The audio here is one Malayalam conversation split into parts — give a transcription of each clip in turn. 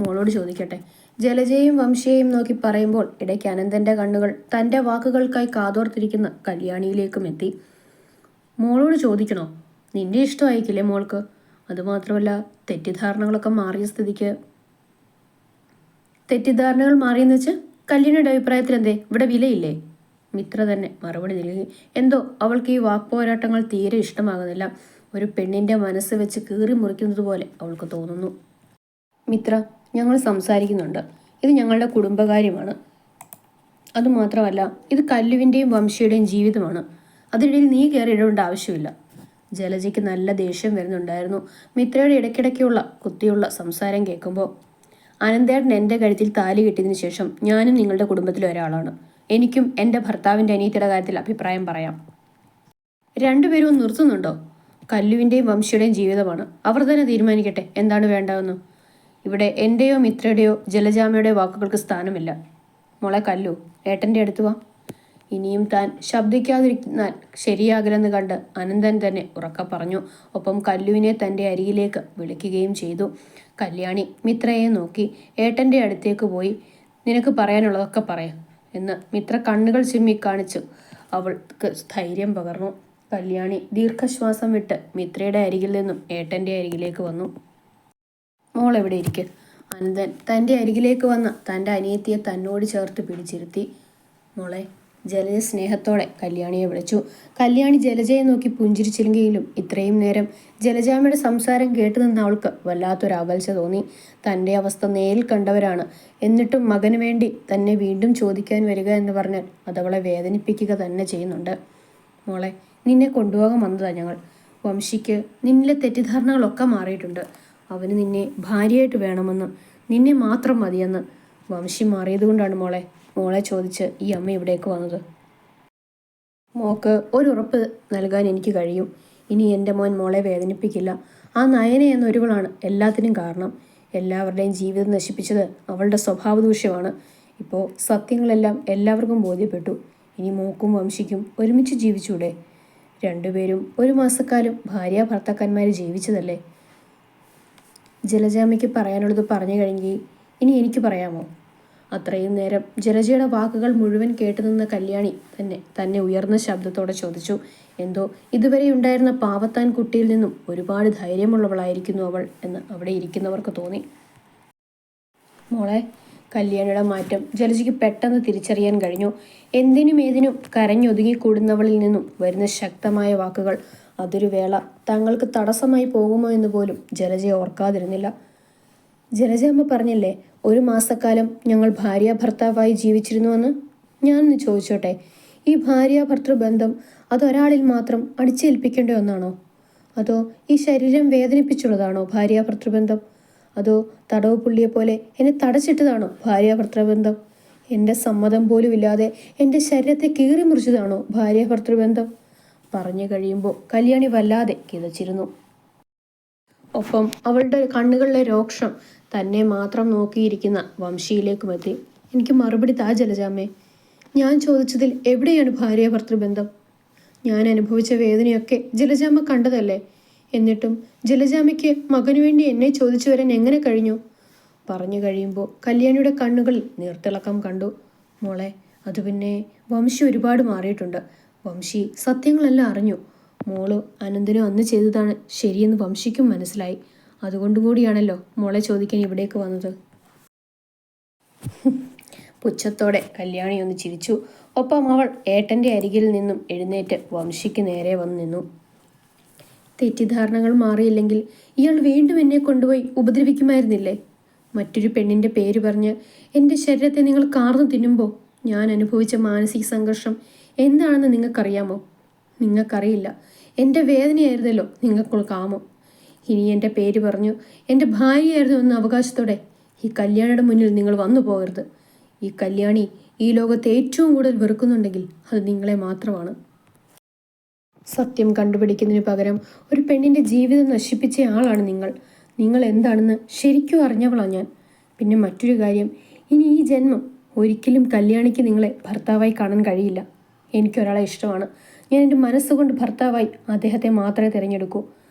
മോളോട് ചോദിക്കട്ടെ. ജലജയും വംശയെയും നോക്കി പറയുമ്പോൾ ഇടയ്ക്ക് അനന്തന്റെ കണ്ണുകൾ തൻ്റെ വാക്കുകൾക്കായി കാതോർത്തിരിക്കുന്ന കല്യാണിയിലേക്കും എത്തി. മോളോട് ചോദിക്കണോ? നിന്റെ ഇഷ്ടമായിക്കില്ലേ മോൾക്ക്? അതുമാത്രമല്ല, തെറ്റിദ്ധാരണകൾ മാറിയെന്ന് വെച്ച് കല്യാണിയുടെ അഭിപ്രായത്തിൽ എന്തേ ഇവിടെ വിലയില്ലേ? മിത്ര തന്നെ മറുപടി നൽകി. എന്തോ അവൾക്ക് ഈ വാക്പോരാട്ടങ്ങൾ തീരെ ഇഷ്ടമാകുന്നില്ല. ഒരു പെണ്ണിന്റെ മനസ്സ് വെച്ച് കീറി മുറിക്കുന്നത് പോലെ അവൾക്ക് തോന്നുന്നു. മിത്ര, ഞങ്ങൾ സംസാരിക്കുന്നുണ്ട്. ഇത് ഞങ്ങളുടെ കുടുംബകാര്യമാണ്. അതുമാത്രമല്ല, ഇത് കല്ലുവിൻ്റെയും വംശയുടെയും ജീവിതമാണ്. അതിനിടയിൽ നീ കയറി ഇടേണ്ട ആവശ്യമില്ല. ജലജയ്ക്ക് നല്ല ദേഷ്യം വരുന്നുണ്ടായിരുന്നു മിത്രയുടെ ഇടയ്ക്കിടയ്ക്കുള്ള കുത്തിയുള്ള സംസാരം കേൾക്കുമ്പോൾ. അനന്തേട്ടൻ എൻ്റെ കഴുത്തിൽ താലി കെട്ടിയതിനു ശേഷം ഞാനും നിങ്ങളുടെ കുടുംബത്തിലെ ഒരാളാണ്. എനിക്കും എൻ്റെ ഭർത്താവിൻ്റെ അനിയത്തിയുടെ കാര്യത്തിൽ അഭിപ്രായം പറയാം. രണ്ടുപേരും നിർത്തുന്നുണ്ടോ? കല്ലുവിൻ്റെയും വംശയുടെയും ജീവിതമാണ്. അവർ തന്നെ തീരുമാനിക്കട്ടെ എന്താണ് വേണ്ടതെന്ന്. ഇവിടെ എൻ്റെയോ മിത്രയുടെയോ ജലജാമയുടെയോ വാക്കുകൾക്ക് സ്ഥാനമില്ല. മോളെ കല്ലു, ഏട്ടൻ്റെ അടുത്ത് വാ. ഇനിയും താൻ ശബ്ദിക്കാതിരുന്നാൽ ശരിയാകില്ലെന്ന് കണ്ട് അനന്തൻ തന്നെ ഉറക്കെ പറഞ്ഞു. ഒപ്പം കല്ലുവിനെ തൻ്റെ അരികിലേക്ക് വിളിക്കുകയും ചെയ്തു. കല്യാണി മിത്രയെ നോക്കി ഏട്ടൻ്റെ അടുത്തേക്ക് പോയി നിനക്ക് പറയാനുള്ളതൊക്കെ പറയാം എന്ന് മിത്ര കണ്ണുകൾ ചിമ്മി കാണിച്ചു അവൾക്ക് ധൈര്യം പകർന്നു. കല്യാണി ദീർഘശ്വാസം വിട്ട് മിത്രയുടെ അരികിൽ നിന്നും ഏട്ടൻ്റെ അരികിലേക്ക് വന്നു. മോൾ എവിടെ ഇരിക്കുക? അനന്തൻ തൻ്റെ അരികിലേക്ക് വന്ന തൻ്റെ അനിയത്തിയെ തന്നോട് ചേർത്ത് പിടിച്ചിരുത്തി. മോളെ, ജലജ സ്നേഹത്തോടെ കല്യാണിയെ വിളിച്ചു. കല്യാണി ജലജയെ നോക്കി പുഞ്ചിരിച്ചില്ലെങ്കിലും ഇത്രയും നേരം ജലജാമയുടെ സംസാരം കേട്ടു നിന്ന് അവൾക്ക് വല്ലാത്തൊരു അകൽച്ച തോന്നി. തൻ്റെ അവസ്ഥ നേരിൽ കണ്ടവരാണ്. എന്നിട്ടും മകന് വേണ്ടി തന്നെ വീണ്ടും ചോദിക്കാൻ വരിക എന്ന് പറഞ്ഞാൽ അതവളെ വേദനിപ്പിക്കുക തന്നെ ചെയ്യുന്നുണ്ട്. മോളെ, നിന്നെ കൊണ്ടുപോകാൻ വന്നതാണ് ഞങ്ങൾ. വംശിക്ക് നിന്നിലെ തെറ്റിദ്ധാരണകളൊക്കെ മാറിയിട്ടുണ്ട്. അവന് നിന്നെ ഭാര്യയായിട്ട് വേണമെന്ന്, നിന്നെ മാത്രം മതിയെന്ന്. വംശി മാറിയതുകൊണ്ടാണ് മോളെ ചോദിച്ച് ഈ അമ്മ ഇവിടേക്ക് വന്നത്. മോക്ക് ഒരു ഉറപ്പ് നൽകാൻ എനിക്ക് കഴിയും. ഇനി എൻ്റെ മോൻ മോളെ വേദനിപ്പിക്കില്ല. ആ നയന എന്നൊരുവളാണ് എല്ലാത്തിനും കാരണം. എല്ലാവരുടെയും ജീവിതം നശിപ്പിച്ചത് അവളുടെ സ്വഭാവ ദൂഷ്യമാണ്. ഇപ്പോൾ സത്യങ്ങളെല്ലാം എല്ലാവർക്കും ബോധ്യപ്പെട്ടു. ഇനി മോക്കും വംശിക്കും ഒരുമിച്ച് ജീവിച്ചൂടെ? രണ്ടുപേരും ഒരു മാസക്കാലം ഭാര്യ ഭർത്താക്കന്മാർ ജീവിച്ചതല്ലേ? ജലജാമയ്ക്ക് പറയാനുള്ളത് പറഞ്ഞു കഴിഞ്ഞെങ്കിൽ ഇനി എനിക്ക് പറയാമോ? അത്രയും നേരം ജലജയുടെ വാക്കുകൾ മുഴുവൻ കേട്ടുനിന്ന കല്യാണി തന്നെ ഉയർന്ന ശബ്ദത്തോടെ ചോദിച്ചു. എന്തോ ഇതുവരെ ഉണ്ടായിരുന്ന പാവത്താൻ കുട്ടിയിൽ നിന്നും ഒരുപാട് ധൈര്യമുള്ളവളായിരിക്കുന്നു അവൾ എന്ന് അവിടെ ഇരിക്കുന്നവർക്ക് തോന്നി. മോളെ, കല്യാണിയുടെ മാറ്റം ജലജയ്ക്ക് പെട്ടെന്ന് തിരിച്ചറിയാൻ കഴിഞ്ഞു. എന്തിനും ഏതിനും കരഞ്ഞൊതുങ്ങിക്കൂടുന്നവളിൽ നിന്നും വരുന്ന ശക്തമായ വാക്കുകൾ അതൊരു വേള തങ്ങൾക്ക് തടസ്സമായി പോകുമോ എന്ന് പോലും ജലജയെ ഓർക്കാതിരുന്നില്ല. ജലജയമ്മ പറഞ്ഞില്ലേ ഒരു മാസക്കാലം ഞങ്ങൾ ഭാര്യ ഭർത്താവായി ജീവിച്ചിരുന്നുവെന്ന്. ഞാനൊന്ന് ചോദിച്ചോട്ടെ, ഈ ഭാര്യ ഭർത്തൃ ബന്ധം അതൊരാളിൽ മാത്രം അടിച്ചേൽപ്പിക്കേണ്ട ഒന്നാണോ? അതോ ഈ ശരീരം വേദനിപ്പിച്ചുള്ളതാണോ ഭാര്യ ഭർത്തൃബന്ധം? അതോ തടവ് പുള്ളിയെ പോലെ എന്നെ തടച്ചിട്ടതാണോ ഭാര്യ ഭർത്തൃബന്ധം? എൻ്റെ സമ്മതം പോലും ഇല്ലാതെ എൻ്റെ ശരീരത്തെ കീറി മുറിച്ചതാണോ ഭാര്യ ഭർത്തൃബന്ധം? പറഞ്ഞു കഴിയുമ്പോൾ കല്യാണി വല്ലാതെ കിതച്ചിരുന്നു. ഒപ്പം അവളുടെ കണ്ണുകളിലെ രോക്ഷം തന്നെ മാത്രം നോക്കിയിരിക്കുന്ന വംശിയിലേക്കുമെത്തി. എനിക്ക് മറുപടി താ ജലജാമ്മേ. ഞാൻ ചോദിച്ചതിൽ എവിടെയാണ് ഭാര്യ ഭർത്തൃബന്ധം? ഞാൻ അനുഭവിച്ച വേദനയൊക്കെ ജലജാമ്മ കണ്ടതല്ലേ? എന്നിട്ടും ജലജാമ്മയ്ക്ക് മകനു വേണ്ടി എന്നെ ചോദിച്ചു വരാൻ എങ്ങനെ കഴിഞ്ഞു? പറഞ്ഞു കഴിയുമ്പോൾ കല്യാണിയുടെ കണ്ണുകളിൽ നീർത്തിളക്കം കണ്ടു. മോളെ, അത് പിന്നെ വംശി ഒരുപാട് മാറിയിട്ടുണ്ട്. വംശി സത്യങ്ങളെല്ലാം അറിഞ്ഞു. മോള് അനന്തനും അന്ന് ചെയ്തതാണ് ശരിയെന്ന് വംശിക്കും മനസ്സിലായി. അതുകൊണ്ടുകൂടിയാണല്ലോ മോളെ ചോദിക്കാൻ ഇവിടേക്ക് വന്നത്. പുച്ഛത്തോടെ കല്യാണി ഒന്ന് ചിരിച്ചു. ഒപ്പം അവൾ ഏട്ടൻ്റെ അരികിൽ നിന്നും എഴുന്നേറ്റ് വംശിക്ക് നേരെ വന്നു നിന്നു. തെറ്റിദ്ധാരണകൾ മാറിയില്ലെങ്കിൽ ഇയാൾ വീണ്ടും എന്നെ കൊണ്ടുപോയി ഉപദ്രവിക്കുമായിരുന്നില്ലേ? മറ്റൊരു പെണ്ണിൻ്റെ പേര് പറഞ്ഞ് എൻ്റെ ശരീരത്തെ നിങ്ങൾ കാർന്നു തിന്നുമ്പോൾ ഞാൻ അനുഭവിച്ച മാനസിക സംഘർഷം എന്താണെന്ന് നിങ്ങൾക്കറിയാമോ? നിങ്ങൾക്കറിയില്ല. എൻ്റെ വേദനയായിരുന്നല്ലോ നിങ്ങൾക്ക് കാമം. ഇനി എൻ്റെ പേര് പറഞ്ഞു എൻ്റെ ഭാര്യയായിരുന്നു എന്ന അവകാശത്തോടെ ഈ കല്യാണിയുടെ മുന്നിൽ നിങ്ങൾ വന്നു പോകരുത്. ഈ കല്യാണി ഈ ലോകത്തെ ഏറ്റവും കൂടുതൽ വെറുക്കുന്നുണ്ടെങ്കിൽ അത് നിങ്ങളെ മാത്രമാണ്. സത്യം കണ്ടുപിടിക്കുന്നതിന് പകരം ഒരു പെണ്ണിൻ്റെ ജീവിതം നശിപ്പിച്ച ആളാണ് നിങ്ങൾ. നിങ്ങൾ എന്താണെന്ന് ശരിക്കും അറിഞ്ഞവളാണ് ഞാൻ. പിന്നെ മറ്റൊരു കാര്യം, ഇനി ഈ ജന്മം ഒരിക്കലും കല്യാണിക്ക് നിങ്ങളെ ഭർത്താവായി കാണാൻ കഴിയില്ല. എനിക്കൊരാളെ ഇഷ്ടമാണ്. ഞാൻ എൻ്റെ മനസ്സുകൊണ്ട് ഭർത്താവായി അദ്ദേഹത്തെ മാത്രമേ തിരഞ്ഞെടുക്കൂ.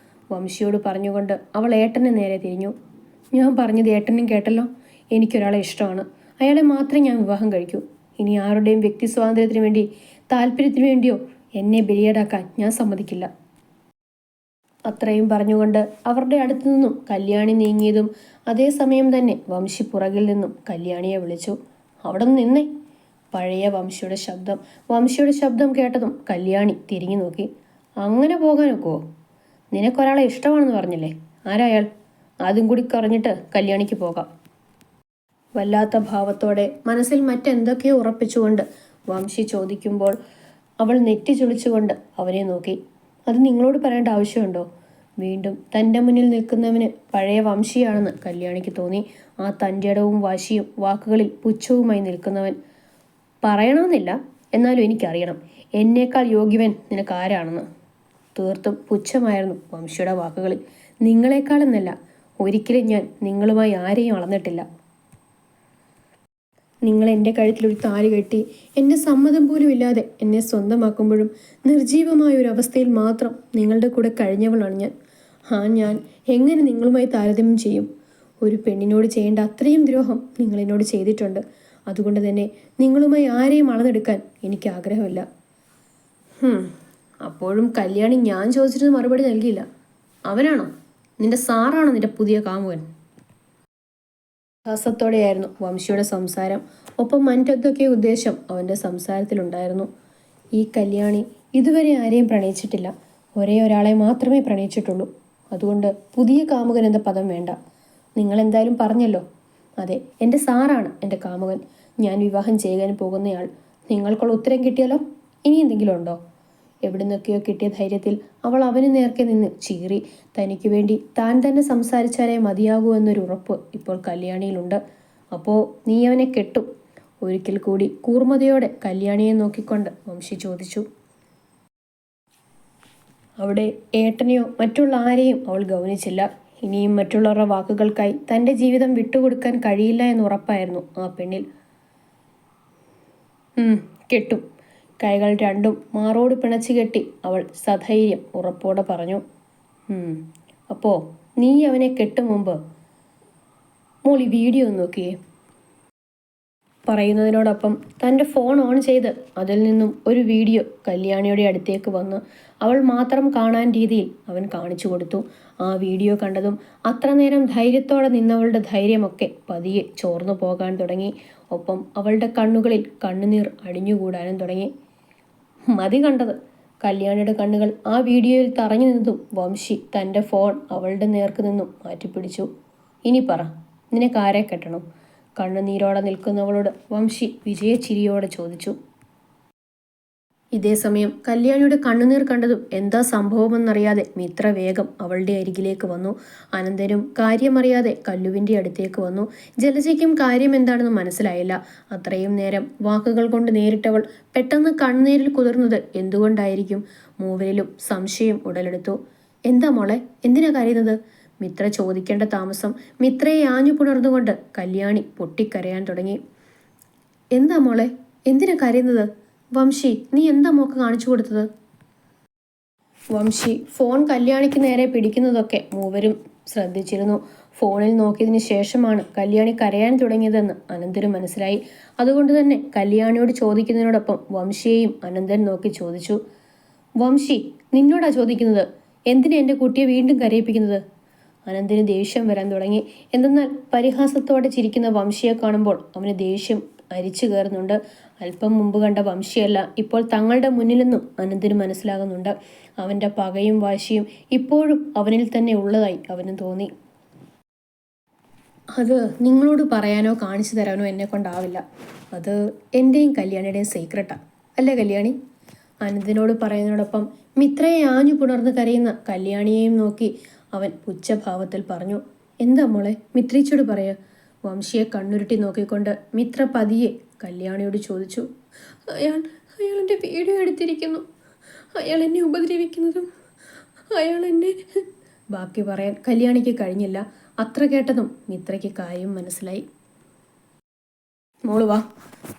വംശിയോട് പറഞ്ഞുകൊണ്ട് അവൾ ഏട്ടനെ നേരെ തിരിഞ്ഞു. ഞാൻ പറഞ്ഞത് ഏട്ടനും കേട്ടല്ലോ. എനിക്കൊരാളെ ഇഷ്ടമാണ്. അയാളെ മാത്രമേ ഞാൻ വിവാഹം കഴിക്കൂ. ഇനി ആരുടെയും വ്യക്തി സ്വാതന്ത്ര്യത്തിന് വേണ്ടി, താല്പര്യത്തിന് വേണ്ടിയോ എന്നെ ബലിയേടാക്കാൻ ഞാൻ സമ്മതിക്കില്ല. അത്രയും പറഞ്ഞുകൊണ്ട് അവരുടെ അടുത്തു നിന്നും കല്യാണി നീങ്ങിയതും അതേസമയം തന്നെ വംശി പുറകിൽ നിന്നും കല്യാണിയെ വിളിച്ചു. അവിടെ നിന്ന് നിന്നേ. പഴയ വംശിയുടെ ശബ്ദം കേട്ടതും കല്യാണി തിരിഞ്ഞു നോക്കി. അങ്ങനെ പോകാനൊക്കുവോ? നിനക്കൊരാളെ ഇഷ്ടമാണെന്ന് പറഞ്ഞില്ലേ? ആരായാൾ? അതും കൂടി പറഞ്ഞിട്ട് കല്യാണിക്ക് പോകാം. വല്ലാത്ത ഭാവത്തോടെ മനസ്സിൽ മറ്റെന്തൊക്കെയോ ഉറപ്പിച്ചുകൊണ്ട് വംശി ചോദിക്കുമ്പോൾ അവൾ നെറ്റി ചുളിച്ചുകൊണ്ട് അവനെ നോക്കി. അത് നിങ്ങളോട് പറയേണ്ട ആവശ്യമുണ്ടോ? വീണ്ടും തൻ്റെ മുന്നിൽ നിൽക്കുന്നവന് പഴയ വംശിയാണെന്ന് കല്യാണിക്ക് തോന്നി. ആ തൻ്റെ ഇടവും വാശിയും വാക്കുകളിൽ പുച്ഛവുമായി നിൽക്കുന്നവൻ. പറയണമെന്നില്ല, എന്നാലും എനിക്കറിയണം എന്നേക്കാൾ യോഗ്യവൻ നിനക്ക് ആരാണെന്ന്. തീർത്തും പുച്ഛമായിരുന്നു വംശിയുടെ വാക്കുകളിൽ. നിങ്ങളെക്കാളെന്നല്ല, ഒരിക്കലും ഞാൻ നിങ്ങളുമായി ആരെയും അളന്നിട്ടില്ല. നിങ്ങൾ എൻ്റെ കഴുത്തിലൊരു താലി കെട്ടി എൻ്റെ സമ്മതം പോലും ഇല്ലാതെ എന്നെ സ്വന്തമാക്കുമ്പോഴും നിർജീവമായ ഒരു അവസ്ഥയിൽ മാത്രം നിങ്ങളുടെ കൂടെ കഴിഞ്ഞവളാണ് ഞാൻ. ഞാൻ എങ്ങനെ നിങ്ങളുമായി താരതമ്യം ചെയ്യും? ഒരു പെണ്ണിനോട് ചെയ്യേണ്ട അത്രയും ദ്രോഹം നിങ്ങൾ എന്നോട് ചെയ്തിട്ടുണ്ട്. അതുകൊണ്ട് തന്നെ നിങ്ങളുമായി ആരെയും അളന്നെടുക്കാൻ എനിക്ക് ആഗ്രഹമില്ല. അപ്പോഴും കല്യാണി ഞാൻ ചോദിച്ചിട്ട് മറുപടി നൽകിയില്ല. അവനാണോ? നിന്റെ സാറാണോ നിന്റെ പുതിയ കാമുകൻ? ഹാസത്തോടെയായിരുന്നു വംശിയുടെ സംസാരം. ഒപ്പം മറ്റെന്തൊക്കെ ഉദ്ദേശം അവൻ്റെ സംസാരത്തിലുണ്ടായിരുന്നു. ഈ കല്യാണി ഇതുവരെ ആരെയും പ്രണയിച്ചിട്ടില്ല. ഒരേ ഒരാളെ മാത്രമേ പ്രണയിച്ചിട്ടുള്ളൂ. അതുകൊണ്ട് പുതിയ കാമുകൻ എന്ന പദം വേണ്ട. നിങ്ങൾ എന്തായാലും പറഞ്ഞല്ലോ. അതെ, എൻ്റെ സാറാണ് എൻ്റെ കാമുകൻ. ഞാൻ വിവാഹം ചെയ്യാൻ പോകുന്നയാൾ. നിങ്ങൾക്കുള്ള ഉത്തരം കിട്ടിയാലോ? ഇനി എന്തെങ്കിലും ഉണ്ടോ? എവിടുന്നൊക്കെയോ കിട്ടിയ ധൈര്യത്തിൽ അവൾ അവന് നേർക്കെ നിന്ന് ചീറി. തനിക്ക് വേണ്ടി താൻ തന്നെ സംസാരിച്ചാലേ മതിയാകൂ എന്നൊരു ഉറപ്പ് ഇപ്പോൾ കല്യാണിയിലുണ്ട്. അപ്പോൾ നീ അവനെ കെട്ടും? ഒരിക്കൽ കൂടി കൂർമ്മതയോടെ കല്യാണിയെ നോക്കിക്കൊണ്ട് വംശി ചോദിച്ചു. അവിടെ ഏട്ടനെയോ മറ്റുള്ള ആരെയും അവൾ ഗൗനിച്ചില്ല. ഇനിയും മറ്റുള്ളവരുടെ വാക്കുകൾക്കായി തൻ്റെ ജീവിതം വിട്ടുകൊടുക്കാൻ കഴിയില്ല എന്ന് ഉറപ്പായിരുന്നു ആ പെണ്ണിൽ. കെട്ടും. കൈകൾ രണ്ടും മാറോട് പിണച്ചു കെട്ടി അവൾ സധൈര്യം ഉറപ്പോടെ പറഞ്ഞു. അപ്പോൾ നീ അവനെ കെട്ടും മുമ്പ് മോളി വീഡിയോ ഒന്ന് നോക്കിയേ. പറയുന്നതിനോടൊപ്പം തൻ്റെ ഫോൺ ഓൺ ചെയ്ത് അതിൽ നിന്നും ഒരു വീഡിയോ കല്യാണിയുടെ അടുത്തേക്ക് വന്ന് അവൾ മാത്രം കാണാൻ രീതിയിൽ അവൻ കാണിച്ചു കൊടുത്തു. ആ വീഡിയോ കണ്ടതും അത്ര നേരം ധൈര്യത്തോടെ നിന്നവളുടെ ധൈര്യമൊക്കെ പതിയെ ചോർന്നു പോകാൻ തുടങ്ങി. ഒപ്പം അവളുടെ കണ്ണുകളിൽ കണ്ണുനീർ അടിഞ്ഞുകൂടാനും തുടങ്ങി. മതി കണ്ടത്. കല്യാണിയുടെ കണ്ണുകൾ ആ വീഡിയോയിൽ തറഞ്ഞു നിന്നതും വംശി തൻ്റെ ഫോൺ അവളുടെ നേർക്ക് നിന്നും മാറ്റിപ്പിടിച്ചു. ഇനി പറ, നിനക്കാരെ കെട്ടണം? കണ്ണുനീരോടെ നിൽക്കുന്നവളോട് വംശി വിജയച്ചിരിയോടെ ചോദിച്ചു. ഇതേസമയം കല്യാണിയുടെ കണ്ണുനീർ കണ്ടതും എന്താ സംഭവമെന്നറിയാതെ മിത്ര വേഗം അവളുടെ അരികിലേക്ക് വന്നു. അനന്തനും കാര്യമറിയാതെ കല്ലുവിൻ്റെ അടുത്തേക്ക് വന്നു. ജലജയ്ക്കും കാര്യം എന്താണെന്ന് മനസ്സിലായില്ല. അത്രയും നേരം വാക്കുകൾ കൊണ്ട് നേരിട്ടവൾ പെട്ടെന്ന് കണ്ണുനീരിൽ കുതിർന്നത് എന്തുകൊണ്ടായിരിക്കും? മൂവരിലും സംശയം ഉടലെടുത്തു. എന്താ മോളെ, എന്തിനാ കരയുന്നത്? മിത്ര ചോദിക്കേണ്ട താമസം മിത്രയെ ആഞ്ഞു പുണർന്നുകൊണ്ട് കല്യാണി പൊട്ടിക്കരയാൻ തുടങ്ങി. എന്താ മോളെ, എന്തിനാ കരയുന്നത്? വംശി, നീ എന്താ മോക്ക് കാണിച്ചു കൊടുത്തത്? വംശി ഫോൺ കല്യാണിക്ക് നേരെ പിടിക്കുന്നതൊക്കെ മൂവരും ശ്രദ്ധിച്ചിരുന്നു. ഫോണിൽ നോക്കിയതിന് ശേഷമാണ് കല്യാണി കരയാൻ തുടങ്ങിയതെന്ന് അനന്തന് മനസ്സിലായി. അതുകൊണ്ട് തന്നെ കല്യാണിയോട് ചോദിക്കുന്നതിനോടൊപ്പം വംശിയെയും അനന്തൻ നോക്കി ചോദിച്ചു. വംശി, നിന്നോടാ ചോദിക്കുന്നത്. എന്തിനാ എൻ്റെ കുട്ടിയെ വീണ്ടും കരയിപ്പിക്കുന്നത്? അനന്തന് ദേഷ്യം വരാൻ തുടങ്ങി. എന്തെന്നാൽ പരിഹാസത്തോടെ ചിരിക്കുന്ന വംശിയെ കാണുമ്പോൾ അവന് ദേഷ്യം അരിച്ചു കയറുന്നുണ്ട്. അല്പം മുമ്പ് കണ്ട വംശിയല്ല ഇപ്പോൾ തങ്ങളുടെ മുന്നിൽ നിന്നും അനന്തന് മനസ്സിലാകുന്നുണ്ട്. അവൻ്റെ പകയും വാശിയും ഇപ്പോഴും അവനിൽ തന്നെ ഉള്ളതായി അവന് തോന്നി. അത് നിങ്ങളോട് പറയാനോ കാണിച്ചു തരാനോ എന്നെ കൊണ്ടാവില്ല. അത് എൻ്റെയും കല്യാണിയുടെയും സീക്രട്ടാണ്, അല്ലേ കല്യാണി? അനന്തനോട് പറയുന്നതോടൊപ്പം മിത്രയെ ആഞ്ഞു പുണർന്ന് കരയുന്ന കല്യാണിയെയും നോക്കി അവൻ പുച്ഛഭാവത്തിൽ പറഞ്ഞു. എന്താ മോളെ, മിത്രേച്ചോട് പറയാ. വംശിയെ കണ്ണുരുട്ടി നോക്കിക്കൊണ്ട് മിത്ര പതിയെ കല്യാണിയോട് ചോദിച്ചു. അയാൾ എൻ്റെ വീഡിയോ എടുത്തിരിക്കുന്നു. അയാൾ എന്നെ ഉപദ്രവിക്കുന്നതും അയാൾ എന്നെ... ബാക്കി പറയാൻ കല്യാണിക്ക് കഴിഞ്ഞില്ല. അത്ര കേട്ടതും മിത്രയ്ക്ക് കാര്യം മനസ്സിലായി. മോള് വാ.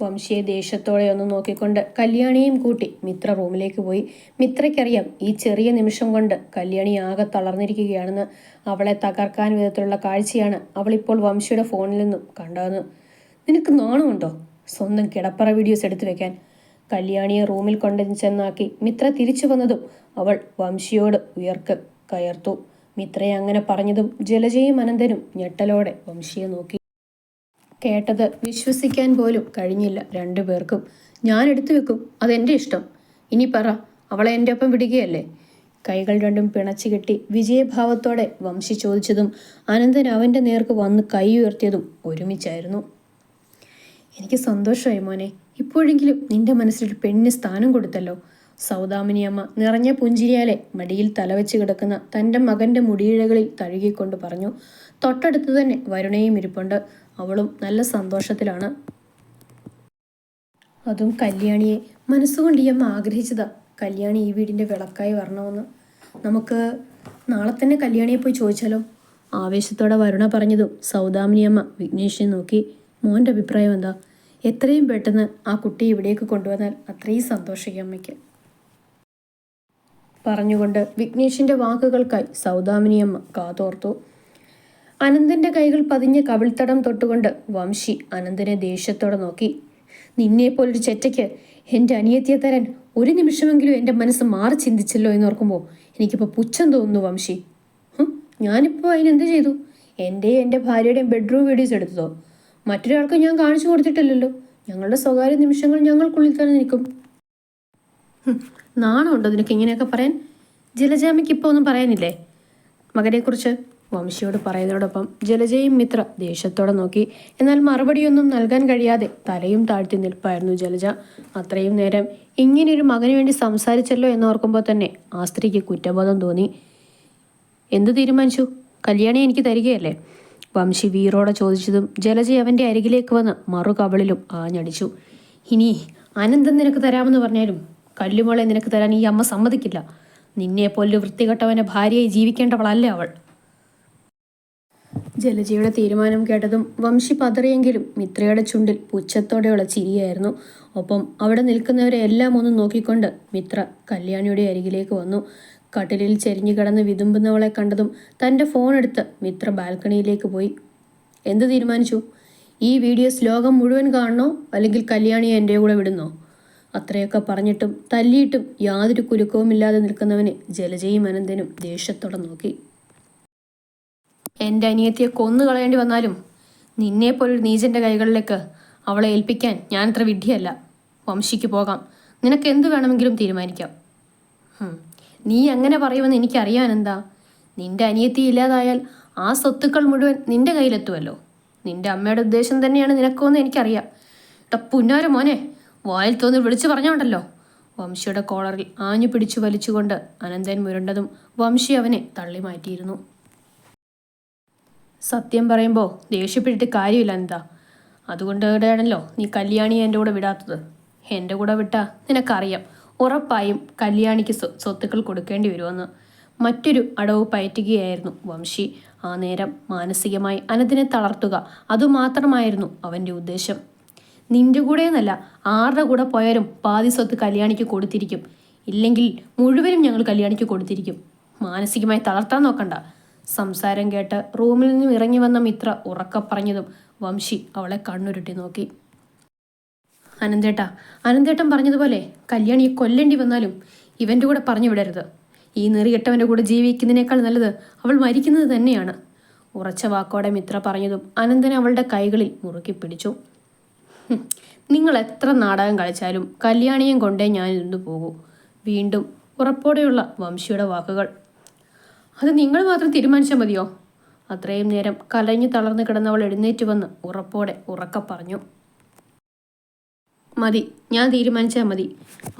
വംശിയെ ദേഷ്യത്തോടെ ഒന്ന് നോക്കിക്കൊണ്ട് കല്യാണിയും കൂട്ടി മിത്ര റൂമിലേക്ക് പോയി. മിത്രയ്ക്കറിയാം ഈ ചെറിയ നിമിഷം കൊണ്ട് കല്യാണി ആകെ തളർന്നിരിക്കുകയാണെന്ന്. അവളെ തകർക്കാൻ വിധത്തിലുള്ള കാഴ്ചയാണ് അവളിപ്പോൾ വംശിയുടെ ഫോണിൽ നിന്നും കണ്ടതെന്ന്. നിനക്ക് നാണമുണ്ടോ സ്വന്തം കിടപ്പറ വീഡിയോസ് എടുത്തു വെക്കാൻ? കല്യാണിയെ റൂമിൽ കൊണ്ട് ചെന്നാക്കി മിത്ര തിരിച്ചു വന്നതും അവൾ വംശിയോട് ഉയർക്ക് കയർത്തു. മിത്രയെ അങ്ങനെ പറഞ്ഞതും ജലജയും അനന്തനും ഞെട്ടലോടെ വംശിയെ നോക്കി. കേട്ടത് വിശ്വസിക്കാൻ പോലും കഴിഞ്ഞില്ല രണ്ടുപേർക്കും. ഞാൻ എടുത്തു വെക്കും, അതെൻ്റെ ഇഷ്ടം. ഇനി പറ, അവളെ എൻ്റെ ഒപ്പം വിടുകയല്ലേ? കൈകൾ രണ്ടും പിണച്ചു കെട്ടി വിജയഭാവത്തോടെ വംശി ചോദിച്ചതും അനന്തൻ അവൻ്റെ നേർക്ക് വന്ന് കൈ ഉയർത്തിയതും ഒരുമിച്ചായിരുന്നു. എനിക്ക് സന്തോഷമായി മോനെ, ഇപ്പോഴെങ്കിലും നിന്റെ മനസ്സിലൊരു പെണ്ണിന് സ്ഥാനം കൊടുത്തല്ലോ. സൗദാമിനിയമ്മ നിറഞ്ഞ പുഞ്ചിരിയാലെ മടിയിൽ തലവെച്ച് കിടക്കുന്ന തൻ്റെ മകൻ്റെ മുടിയിഴകളിൽ തഴുകിക്കൊണ്ട് പറഞ്ഞു. തൊട്ടടുത്ത് തന്നെ വരുണയും ഇരിപ്പുണ്ട്. അവളും നല്ല സന്തോഷത്തിലാണ്. അതും കല്യാണിയെ മനസ്സുകൊണ്ട് ഈ അമ്മ ആഗ്രഹിച്ചതാ. കല്യാണി ഈ വീടിൻ്റെ വിളക്കായി വരണമെന്ന്. നമുക്ക് നാളെ തന്നെ കല്യാണിയെ പോയി ചോദിച്ചാലോ? ആവേശത്തോടെ വരുണ പറഞ്ഞതും സൗദാമിനിയമ്മ വിഘ്നേഷിനെ നോക്കി. മോൻ്റെ അഭിപ്രായം എന്താ? എത്രയും പെട്ടെന്ന് ആ കുട്ടിയെ ഇവിടേക്ക് കൊണ്ടുവന്നാൽ അത്രയും സന്തോഷം അമ്മയ്ക്ക്. പറഞ്ഞുകൊണ്ട് വിഘ്നേഷിൻ്റെ വാക്കുകൾക്കായി സൗദാമിനിയമ്മ കാതോർത്തു. അനന്തൻ്റെ കൈകൾ പതിഞ്ഞ കവിൾത്തടം തൊട്ടുകൊണ്ട് വംശി അനന്തനെ ദേഷ്യത്തോടെ നോക്കി. നിന്നെപ്പോലൊരു ചെറ്റയ്ക്ക് എൻ്റെ അനിയത്തിയെ തരാൻ ഒരു നിമിഷമെങ്കിലും എൻ്റെ മനസ്സ് മാറി ചിന്തിച്ചല്ലോ എന്നോർക്കുമ്പോൾ എനിക്കിപ്പോൾ പുച്ഛം തോന്നുന്നു വംശി. ഞാനിപ്പോൾ അതിനെന്ത് ചെയ്തു? എൻ്റെ ഭാര്യയുടെയും ബെഡ്റൂം വീഡിയോസ് എടുത്തതോ? മറ്റൊരാൾക്ക് ഞാൻ കാണിച്ചു കൊടുത്തിട്ടില്ലല്ലോ. ഞങ്ങളുടെ സ്വകാര്യ നിമിഷങ്ങൾ ഞങ്ങൾക്കുള്ളിൽ തന്നെ നിൽക്കും. നാണമുണ്ടോ നിനക്ക് ഇങ്ങനെയൊക്കെ പറയാൻ? ജലജാമ്മയ്ക്ക് ഇപ്പോൾ ഒന്നും പറയാനില്ലേ മകനെക്കുറിച്ച്? വംശിയോട് പറയുന്നതോടൊപ്പം ജലജയും മിത്ര ദേഷ്യത്തോടെ നോക്കി. എന്നാൽ മറുപടിയൊന്നും നൽകാൻ കഴിയാതെ തലയും താഴ്ത്തി നിൽപ്പായിരുന്നു ജലജ. അത്രയും നേരം ഇങ്ങനെയൊരു മകന് വേണ്ടി സംസാരിച്ചല്ലോ എന്നോർക്കുമ്പോൾ തന്നെ ആ സ്ത്രീക്ക് കുറ്റബോധം തോന്നി. എന്തു തീരുമാനിച്ചു? കല്യാണി എനിക്ക് തരികയല്ലേ? വംശി വീറോടെ ചോദിച്ചതും ജലജ അവൻ്റെ അരികിലേക്ക് വന്ന് മറുകവളിലും ആഞ്ഞടിച്ചു. ഇനി അനന്തം നിനക്ക് തരാമെന്ന് പറഞ്ഞാലും കല്ലുമോളെ നിനക്ക് തരാൻ ഈ അമ്മ സമ്മതിക്കില്ല. നിന്നെപ്പോലൊരു വൃത്തികെട്ടവനെ ഭാര്യയായി ജീവിക്കേണ്ടവളല്ല അവൾ. ജലജയുടെ തീരുമാനം കേട്ടതും വംശി പതറിയെങ്കിലും മിത്രയുടെ ചുണ്ടിൽ പുച്ഛത്തോടെയുള്ള ചിരിയായിരുന്നു. ഒപ്പം അവിടെ നിൽക്കുന്നവരെ എല്ലാം ഒന്ന് നോക്കിക്കൊണ്ട് മിത്ര കല്യാണിയുടെ അരികിലേക്ക് വന്നു. കട്ടിലിൽ ചെരിഞ്ഞു കിടന്ന് വിതുമ്പുന്നവളെ കണ്ടതും തൻ്റെ ഫോൺ എടുത്ത് മിത്ര ബാൽക്കണിയിലേക്ക് പോയി. എന്ത് തീരുമാനിച്ചു? ഈ വീഡിയോസ് ലോകം മുഴുവൻ കാണണോ, അല്ലെങ്കിൽ കല്യാണിയെ എൻ്റെ കൂടെ വിടുന്നോ? അത്രയൊക്കെ പറഞ്ഞിട്ടും തല്ലിയിട്ടും യാതൊരു കുലുക്കവുമില്ലാതെ നിൽക്കുന്നവനെ ജലജയും അനന്തനും ദേഷ്യത്തോടെ നോക്കി. എൻ്റെ അനിയത്തിയെ കൊന്നു കളയേണ്ടി വന്നാലും നിന്നെപ്പോലൊരു നീചൻ്റെ കൈകളിലേക്ക് അവളെ ഏൽപ്പിക്കാൻ ഞാൻ അത്ര വിഡ്ഢിയല്ല. വംശിക്ക് പോകാം, നിനക്ക് എന്തു വേണമെങ്കിലും തീരുമാനിക്കാം. നീ അങ്ങനെ പറയുമെന്ന് എനിക്കറിയാൻ എന്താ? നിന്റെ അനിയത്തി ഇല്ലാതായാൽ ആ സ്വത്തുക്കൾ മുഴുവൻ നിന്റെ കയ്യിലെത്തുമല്ലോ. നിന്റെ അമ്മയുടെ ഉദ്ദേശം തന്നെയാണ് നിനക്കൊന്ന് എനിക്കറിയാം. പുന്നാര മോനെ, വായിൽ തോന്നി വിളിച്ചു പറഞ്ഞോണ്ടല്ലോ. വംശിയുടെ കോളറിൽ ആഞ്ഞു പിടിച്ചു വലിച്ചുകൊണ്ട് അനന്തൻ മുരണ്ടതും വംശി അവനെ തള്ളി മാറ്റിയിരുന്നു. സത്യം പറയുമ്പോൾ ദേഷ്യപ്പെട്ടിട്ട് കാര്യമില്ല എന്താ? അതുകൊണ്ടാണല്ലോ നീ കല്യാണിയെ എൻ്റെ കൂടെ വിടാത്തത്. എൻ്റെ കൂടെ വിട്ടാ നിനക്കറിയാം ഉറപ്പായും കല്യാണിക്ക് സ്വത്തുക്കൾ കൊടുക്കേണ്ടി വരുമെന്ന്. മറ്റൊരു അടവ് പയറ്റുകയായിരുന്നു വംശി. ആ നേരം മാനസികമായി അനന്തിനെ തളർത്തുക, അതുമാത്രമായിരുന്നു അവൻ്റെ ഉദ്ദേശം. നിന്റെ കൂടെ എന്നല്ല, ആരുടെ കൂടെ പോയാലും പാതി സ്വത്ത് കല്യാണിക്ക് കൊടുത്തിരിക്കും. ഇല്ലെങ്കിൽ മുഴുവനും ഞങ്ങൾ കല്യാണിക്ക് കൊടുത്തിരിക്കും. മാനസികമായി തളർത്താൻ നോക്കണ്ട. സംസാരം കേട്ട് റൂമിൽ നിന്നും ഇറങ്ങി വന്ന മിത്ര ഉറക്ക പറഞ്ഞതും വംശി അവളെ കണ്ണുരുട്ടി നോക്കി. അനന്തേട്ടൻ പറഞ്ഞതുപോലെ കല്യാണിയെ കൊല്ലേണ്ടി വന്നാലും ഇവൻ്റെ കൂടെ പറഞ്ഞു വിടരുത്. ഈ നെറികെട്ടവൻ്റെ കൂടെ ജീവിക്കുന്നതിനേക്കാൾ നല്ലത് അവൾ മരിക്കുന്നത് തന്നെയാണ്. ഉറച്ച വാക്കോടെ മിത്ര പറഞ്ഞതും അനന്തൻ അവളുടെ കൈകളിൽ മുറുക്കി പിടിച്ചു. നിങ്ങൾ എത്ര നാടകം കളിച്ചാലും കല്യാണിയും കൊണ്ടേ ഞാൻ ഇരുന്നു പോകൂ. വീണ്ടും ഉറപ്പോടെയുള്ള വംശിയുടെ വാക്കുകൾ. അത് നിങ്ങൾ മാത്രം തീരുമാനിച്ചാൽ മതിയോ? അത്രയും നേരം കലഞ്ഞു തളർന്നു കിടന്നവൾ എഴുന്നേറ്റ് വന്ന് ഉറപ്പോടെ ഉറക്ക പറഞ്ഞു. മതി, ഞാൻ തീരുമാനിച്ചാൽ മതി.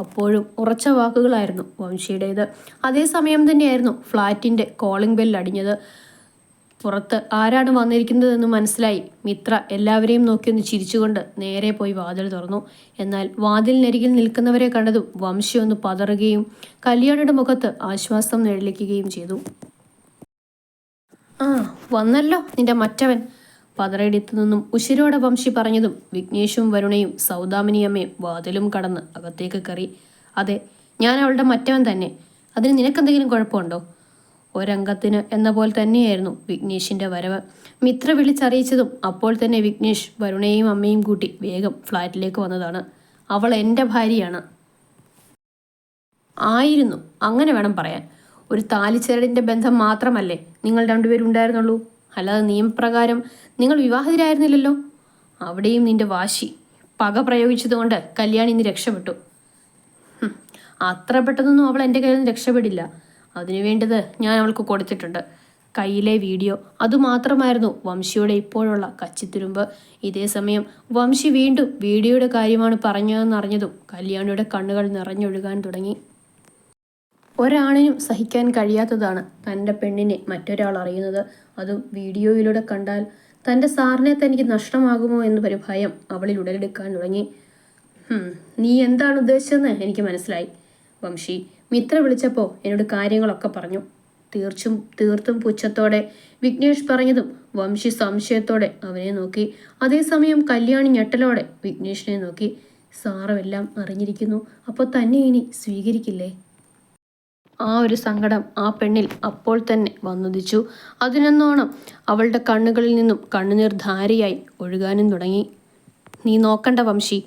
അപ്പോഴും ഉറച്ച വാക്കുകളായിരുന്നു വംശിയുടേത്. അതേസമയം തന്നെയായിരുന്നു ഫ്ലാറ്റിൻ്റെ കോളിംഗ് ബെൽ അടിഞ്ഞത്. പുറത്ത് ആരാണ് വന്നിരിക്കുന്നതെന്ന് മനസ്സിലായി മിത്ര എല്ലാവരെയും നോക്കിയൊന്ന് ചിരിച്ചുകൊണ്ട് നേരെ പോയി വാതിൽ തുറന്നു. എന്നാൽ വാതിലിനരികിൽ നിൽക്കുന്നവരെ കണ്ടതും വംശി ഒന്ന് പതറുകയും കല്യാണിയുടെ മുഖത്ത് ആശ്വാസം നിഴലിക്കുകയും ചെയ്തു. വന്നല്ലോ നിന്റെ മറ്റവൻ. പതറയിടത്തു നിന്നും ഉശിരോടെ വംശി പറഞ്ഞതും വിഘ്നേഷും വരുണയും സൗദാമിനിയമ്മയും വാതിലും കടന്ന് അകത്തേക്ക് കയറി. അതെ, ഞാൻ അവളുടെ മറ്റവൻ തന്നെ. അതിന് നിനക്കെന്തെങ്കിലും കുഴപ്പമുണ്ടോ? ഒരംഗത്തിന് എന്ന പോലെ തന്നെയായിരുന്നു വിഘ്നേഷിന്റെ വരവ്. മിത്ര വിളിച്ചറിയിച്ചതും അപ്പോൾ തന്നെ വിഘ്നേഷ് വരുണയെയും അമ്മയും കൂട്ടി വേഗം ഫ്ലാറ്റിലേക്ക് വന്നതാണ്. അവൾ എൻ്റെ ഭാര്യയാണ്. ആയിരുന്നു, അങ്ങനെ വേണം പറയാൻ. ഒരു താലിച്ചരടിൻ്റെ ബന്ധം മാത്രമല്ലേ നിങ്ങൾ രണ്ടുപേരും ഉണ്ടായിരുന്നുള്ളൂ. അല്ലാതെ നിയമപ്രകാരം നിങ്ങൾ വിവാഹിതരായിരുന്നില്ലല്ലോ. അവിടെയും നിന്റെ വാശി. പക പ്രയോഗിച്ചതുകൊണ്ട് കല്യാണി ഇന്ന് രക്ഷപ്പെട്ടു. അത്ര പെട്ടെന്നൊന്നും അവൾ എൻ്റെ കയ്യിൽ നിന്ന് രക്ഷപ്പെടില്ല. അതിനു വേണ്ടത് ഞാൻ അവൾക്ക് കൊടുത്തിട്ടുണ്ട്. കയ്യിലെ വീഡിയോ അതുമാത്രമായിരുന്നു വംശിയുടെ ഇപ്പോഴുള്ള കച്ചിത്തുരുമ്പ്. ഇതേസമയം വംശി വീണ്ടും വീഡിയോയുടെ കാര്യമാണ് പറഞ്ഞതെന്നറിഞ്ഞതും കല്യാണിയുടെ കണ്ണുകൾ നിറഞ്ഞൊഴുകാൻ തുടങ്ങി. ഒരാണിനും സഹിക്കാൻ കഴിയാത്തതാണ് തൻ്റെ പെണ്ണിനെ മറ്റൊരാൾ അറിയുന്നത്. അതും വീഡിയോയിലൂടെ കണ്ടാൽ തൻ്റെ സാറിനെ തനിക്ക് നഷ്ടമാകുമോ എന്നൊരു ഭയം അവളിൽ ഉടലെടുക്കാൻ തുടങ്ങി. നീ എന്താണ് ഉദ്ദേശിച്ചതെന്ന് എനിക്ക് മനസ്സിലായി. വംശി മിത്ര വിളിച്ചപ്പോൾ എന്നോട് കാര്യങ്ങളൊക്കെ പറഞ്ഞു. തീർത്തും പുച്ഛത്തോടെ വിഘ്നേഷ് പറഞ്ഞതും വംശി സംശയത്തോടെ അവനെ നോക്കി. അതേസമയം കല്യാണി ഞെട്ടലോടെ വിഘ്നേഷിനെ നോക്കി. സാറുമെല്ലാം അറിഞ്ഞിരിക്കുന്നു, അപ്പോൾ തന്നെ ഇനി സ്വീകരിക്കില്ലേ? ആ ഒരു സങ്കടം ആ പെണ്ണിൽ അപ്പോൾ തന്നെ വന്നുദിച്ചു. അതിനെന്നോണം അവളുടെ കണ്ണുകളിൽ നിന്നും കണ്ണുനീർ ധാരയായി ഒഴുകാനും തുടങ്ങി. നീ നോക്കണ്ട വംശി,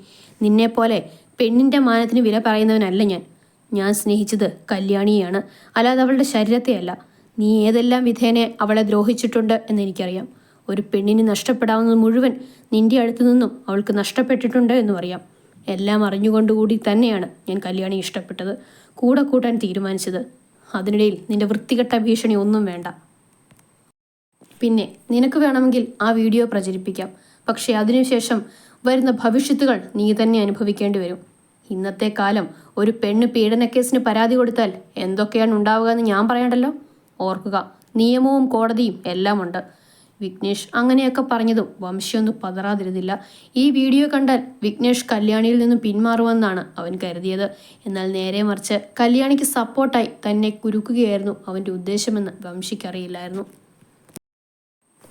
നിന്നെപ്പോലെ പെണ്ണിൻ്റെ മാനത്തിന് വില പറയുന്നവനല്ല ഞാൻ. ഞാൻ സ്നേഹിച്ചത് കല്യാണിയെയാണ്, അല്ലാതെ അവളുടെ ശരീരത്തെയല്ല. നീ ഏതെല്ലാം വിധേനെ അവളെ ദ്രോഹിച്ചിട്ടുണ്ട് എന്നെനിക്കറിയാം. ഒരു പെണ്ണിന് നഷ്ടപ്പെടാവുന്നത് മുഴുവൻ നിന്റെ അടുത്തു നിന്നും അവൾക്ക് നഷ്ടപ്പെട്ടിട്ടുണ്ട് എന്നും അറിയാം. എല്ലാം അറിഞ്ഞുകൊണ്ടുകൂടി തന്നെയാണ് ഞാൻ കല്യാണി ഇഷ്ടപ്പെട്ടത്, കൂടെ കൂട്ടാൻ തീരുമാനിച്ചത്. അതിനിടയിൽ നിന്റെ വൃത്തികെട്ട ഭീഷണി ഒന്നും വേണ്ട. പിന്നെ നിനക്ക് വേണമെങ്കിൽ ആ വീഡിയോ പ്രചരിപ്പിക്കാം. പക്ഷേ അതിനുശേഷം വരുന്ന ഭവിഷ്യത്തുകൾ നീ തന്നെ അനുഭവിക്കേണ്ടി വരും. ഇന്നത്തെ കാലം ഒരു പെണ്ണ് പീഡനക്കേസിന് പരാതി കൊടുത്താൽ എന്തൊക്കെയാണ് ഉണ്ടാവുക എന്ന് ഞാൻ പറയണ്ടല്ലോ. ഓർക്കുക, നിയമവും കോടതിയും എല്ലാം ഉണ്ട്. വിഘ്നേഷ് അങ്ങനെയൊക്കെ പറഞ്ഞതും വംശിയൊന്നും പതറാതിരുന്നില്ല. ഈ വീഡിയോ കണ്ടാൽ വിഘ്നേഷ് കല്യാണിയിൽ നിന്നും പിന്മാറുമെന്നാണ് അവൻ കരുതിയത്. എന്നാൽ നേരെ മറിച്ച് കല്യാണിക്ക് സപ്പോർട്ടായി തന്നെ കുരുക്കുകയായിരുന്നു അവൻ്റെ ഉദ്ദേശമെന്ന് വംശിക്കറിയില്ലായിരുന്നു.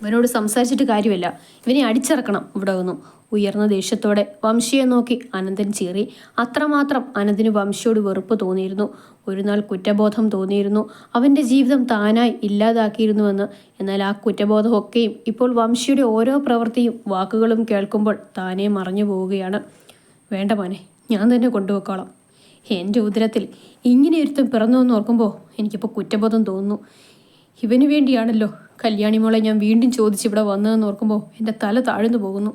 ഇവനോട് സംസാരിച്ചിട്ട് കാര്യമില്ല, ഇവനെ അടിച്ചിറക്കണം ഇവിടെ വന്നു. ഉയർന്ന ദേഷ്യത്തോടെ വംശിയെ നോക്കി അനന്തൻ ചീറി. അത്രമാത്രം അനന്തിന് വംശിയോട് വെറുപ്പ് തോന്നിയിരുന്നു. ഒരു നാൾ കുറ്റബോധം തോന്നിയിരുന്നു. അവൻ്റെ ജീവിതം താനായി ഇല്ലാതാക്കിയിരുന്നുവെന്ന്. എന്നാൽ ആ കുറ്റബോധമൊക്കെയും ഇപ്പോൾ വംശിയുടെ ഓരോ പ്രവൃത്തിയും വാക്കുകളും കേൾക്കുമ്പോൾ താനേ മറഞ്ഞു പോവുകയാണ്. വേണ്ട മോനെ, ഞാൻ തന്നെ കൊണ്ടുപോയിക്കോളാം. എൻ്റെ ഉദരത്തിൽ ഇങ്ങനെയൊരുത്തം പിറന്നു എന്ന് ഓർക്കുമ്പോൾ എനിക്കിപ്പോൾ കുറ്റബോധം തോന്നുന്നു. ഇവന് വേണ്ടിയാണല്ലോ കല്യാണി മോളെ ഞാൻ വീണ്ടും ചോദിച്ചിവിടെ വന്നതെന്ന് ഓർക്കുമ്പോൾ എൻ്റെ തല താഴ്ന്നു പോകുന്നു.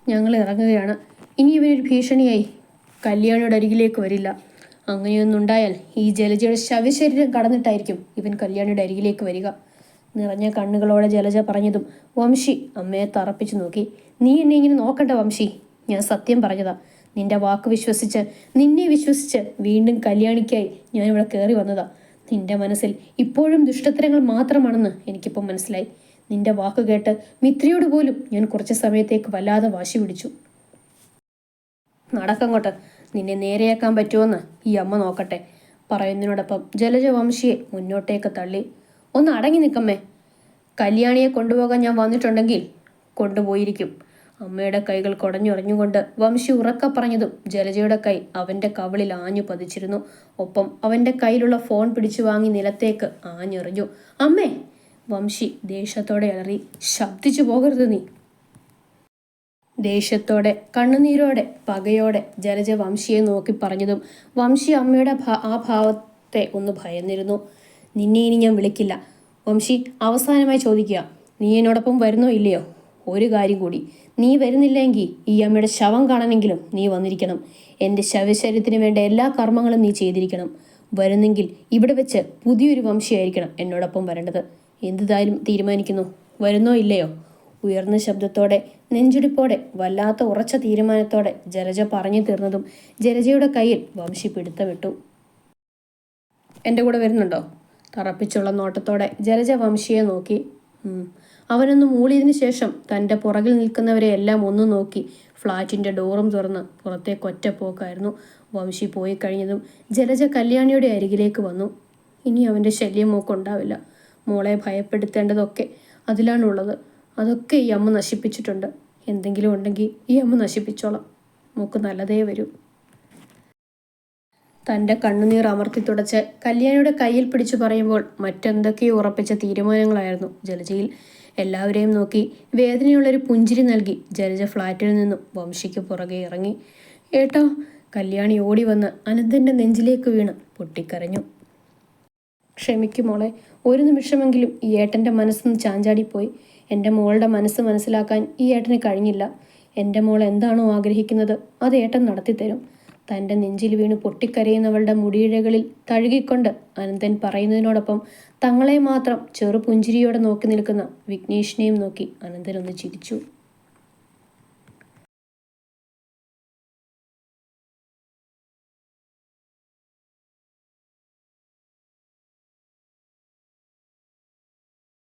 ഞങ്ങൾ ഇറങ്ങുകയാണ്. ഇനി ഇവനൊരു ഭീഷണിയായി കല്യാണിയുടെ അരികിലേക്ക് വരില്ല. അങ്ങനെയൊന്നുണ്ടായാൽ ഈ ജലജയുടെ ശവശരീരം കടന്നിട്ടായിരിക്കും ഇവൻ കല്യാണിയുടെ അരികിലേക്ക് വരിക. നിറഞ്ഞ കണ്ണുകളോടെ ജലജ പറഞ്ഞതും വംശി അമ്മയെ തറപ്പിച്ചു നോക്കി. നീ എന്നെ ഇങ്ങനെ നോക്കണ്ട വംശി, ഞാൻ സത്യം പറഞ്ഞതാ. നിന്റെ വാക്ക് വിശ്വസിച്ച്, നിന്നെ വിശ്വസിച്ച് വീണ്ടും കല്യാണിക്കായി ഞാനിവിടെ കയറി വന്നതാ. നിന്റെ മനസ്സിൽ ഇപ്പോഴും ദുഷ്ടത്തരങ്ങൾ മാത്രമാണെന്ന് എനിക്കിപ്പോൾ മനസ്സിലായി. നിന്റെ വാക്ക് കേട്ട് മിത്രയോട് പോലും ഞാൻ കുറച്ച് സമയത്തേക്ക് വല്ലാതെ വാശി പിടിച്ചു. നടക്കങ്ങോട്ട്, നിന്നെ നേരെയാക്കാൻ പറ്റുമെന്ന് ഈ അമ്മ നോക്കട്ടെ. പറയുന്നതിനോടൊപ്പം ജലജ വംശിയെ മുന്നോട്ടേക്ക് തള്ളി. ഒന്ന് അടങ്ങി നിൽക്കമ്മേ. കല്യാണിയെ കൊണ്ടുപോകാൻ ഞാൻ വന്നിട്ടുണ്ടെങ്കിൽ കൊണ്ടുപോയിരിക്കും. അമ്മയുടെ കൈകൾ കുടഞ്ഞുറഞ്ഞുകൊണ്ട് വംശി ഉറക്ക പറഞ്ഞതും ജലജയുടെ കൈ അവൻ്റെ കവിളിൽ ആഞ്ഞു പതിച്ചിരുന്നു. ഒപ്പം അവൻ്റെ കയ്യിലുള്ള ഫോൺ പിടിച്ചു വാങ്ങി നിലത്തേക്ക് ആഞ്ഞെറിഞ്ഞു. അമ്മേ! വംശി ദേഷ്യത്തോടെ അലറി. ശബ്ദിച്ചു പോകരുത് നീ. ദേഷ്യത്തോടെ കണ്ണുനീരോടെ പകയോടെ ജലജ വംശിയെ നോക്കി പറഞ്ഞതും വംശി അമ്മയുടെ ആ ഭാവത്തെ ഒന്ന് ഭയന്നിരുന്നു. നിന്നെ ഇനി ഞാൻ വിളിക്കില്ല. വംശി അവസാനമായി ചോദിക്കുക, നീ എന്നോടൊപ്പം വരുന്നോ ഇല്ലയോ? ഒരു കാര്യം കൂടി, നീ വരുന്നില്ലെങ്കിൽ ഈ അമ്മയുടെ ശവം കാണണമെങ്കിലും നീ വന്നിരിക്കണം. എൻ്റെ ശവശരീരത്തിന് വേണ്ട എല്ലാ കർമ്മങ്ങളും നീ ചെയ്തിരിക്കണം. വരുന്നെങ്കിൽ ഇവിടെ വെച്ച് പുതിയൊരു വംശിയായിരിക്കണം എന്നോടൊപ്പം വരേണ്ടത്. എന്തായാലും തീരുമാനിക്കുന്നു, വരുന്നോ ഇല്ലയോ? ഉയർന്ന ശബ്ദത്തോടെ നെഞ്ചുടിപ്പോടെ വല്ലാത്ത ഉറച്ച തീരുമാനത്തോടെ ജലജ പറഞ്ഞു തീർന്നതും ജലജയുടെ കയ്യിൽ വംശി പിടുത്തമിട്ടു. എൻ്റെ കൂടെ വരുന്നുണ്ടോ? തറപ്പിച്ചുള്ള നോട്ടത്തോടെ ജലജ വംശിയെ നോക്കി. അവനൊന്ന് മൂളിയതിനു ശേഷം തൻ്റെ പുറകിൽ നിൽക്കുന്നവരെ എല്ലാം ഒന്ന് നോക്കി ഫ്ലാറ്റിൻ്റെ ഡോറും തുറന്ന് പുറത്തേക്ക് ഒറ്റപ്പോക്കായിരുന്നു. വംശി പോയി കഴിഞ്ഞതും ജലജ കല്യാണിയുടെ അരികിലേക്ക് വന്നു. ഇനി അവൻ്റെ ശല്യം മോക്കുണ്ടാവില്ല. മോളെ ഭയപ്പെടുത്തേണ്ടതൊക്കെ അതിലാണുള്ളത്. അതൊക്കെ ഈ അമ്മ നശിപ്പിച്ചിട്ടുണ്ട്. എന്തെങ്കിലും ഉണ്ടെങ്കിൽ ഈ അമ്മ നശിപ്പിച്ചോളാം. മോക്ക് നല്ലതേ വരൂ. തൻ്റെ കണ്ണുനീർ അമർത്തി തുടച്ച് കല്യാണിയുടെ കയ്യിൽ പിടിച്ചു പറയുമ്പോൾ മറ്റെന്തൊക്കെയോ ഉറപ്പിച്ച തീരുമാനങ്ങളായിരുന്നു ജലജയിൽ. എല്ലാവരെയും നോക്കി വേദനയുള്ളൊരു പുഞ്ചിരി നൽകി ജലജ ഫ്ലാറ്റിൽ നിന്നും വംശിക്ക് പുറകെ ഇറങ്ങി. ഏട്ടോ! കല്യാണി ഓടി വന്ന് അനന്തൻ്റെ നെഞ്ചിലേക്ക് വീണ് പൊട്ടിക്കരഞ്ഞു. ക്ഷമിക്കും മോളെ, ഒരു നിമിഷമെങ്കിലും ഈ ഏട്ടൻ്റെ മനസ്സൊന്ന് ചാഞ്ചാടിപ്പോയി. എൻ്റെ മോളുടെ മനസ്സ് മനസ്സിലാക്കാൻ ഈ ഏട്ടന് കഴിഞ്ഞില്ല. എൻ്റെ മോൾ എന്താണോ ആഗ്രഹിക്കുന്നത് അത് ഏട്ടൻ നടത്തിത്തരും. തൻ്റെ നെഞ്ചിൽ വീണ് പൊട്ടിക്കരയുന്നവളുടെ മുടിയിഴകളിൽ തഴുകിക്കൊണ്ട് അനന്തൻ പറയുന്നതിനോടൊപ്പം തങ്ങളെ മാത്രം ചെറുപുഞ്ചിരിയോടെ നോക്കി നിൽക്കുന്ന വിഘ്നേഷിനെയും നോക്കി അനന്തൻ ഒന്ന് ചിരിച്ചു.